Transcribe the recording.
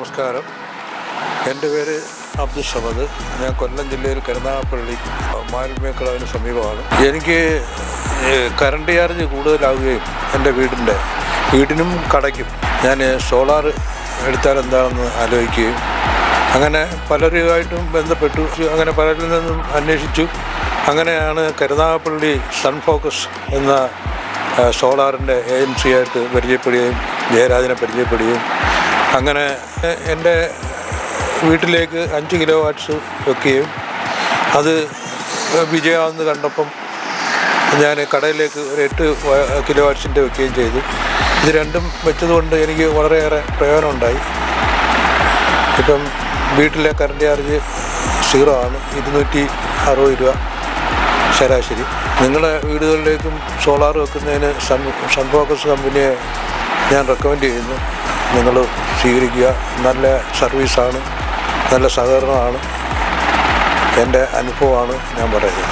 നമസ്കാരം. എൻ്റെ പേര് അബ്ദുൽ സമദ്. ഞാൻ കൊല്ലം ജില്ലയിൽ കരുനാഗപ്പള്ളി മാൽമേക്കളവിന് സമീപമാണ്. എനിക്ക് കറണ്ട് ചാർജ് കൂടുതലാവുകയും എൻ്റെ വീടിനും കടയ്ക്കും ഞാൻ സോളാർ എടുത്താൽ എന്താണെന്ന് ആലോചിക്കുകയും അങ്ങനെ പലരുമായിട്ടും ബന്ധപ്പെട്ടു. അങ്ങനെ പലരിൽ നിന്നും അന്വേഷിച്ചു. അങ്ങനെയാണ് കരുനാഗപ്പള്ളി സൺ ഫോക്കസ് എന്ന സോളാറിൻ്റെ ഏജൻസിയായിട്ട് പരിചയപ്പെടുകയും ജയരാജനെ പരിചയപ്പെടുകയും അങ്ങനെ എൻ്റെ വീട്ടിലേക്ക് 5 കിലോ വാട്ട്സ് വെക്കുകയും അത് വിജയമാണെന്ന് കണ്ടപ്പം ഞാൻ കടയിലേക്ക് ഒരു 8 കിലോ വാട്ട്സിൻ്റെ വെക്കുകയും ചെയ്തു. ഇത് രണ്ടും വെച്ചതുകൊണ്ട് എനിക്ക് വളരെയേറെ പ്രയോജനമുണ്ടായി. ഇപ്പം വീട്ടിലെ കറണ്ട് ചാർജ് 0 ആണ്, 260 രൂപ ശരാശരി. നിങ്ങളുടെ വീടുകളിലേക്കും സോളാർ വെക്കുന്നതിന് സൺ ഫോക്കസ് കമ്പനിയെ ഞാൻ റെക്കമെൻഡ് ചെയ്യുന്നു. നിങ്ങൾ സ്വീകരിക്കുക. നല്ല സർവീസാണ്, നല്ല സഹകരണമാണ്. എൻ്റെ അനുഭവമാണ് ഞാൻ പറയുന്നത്.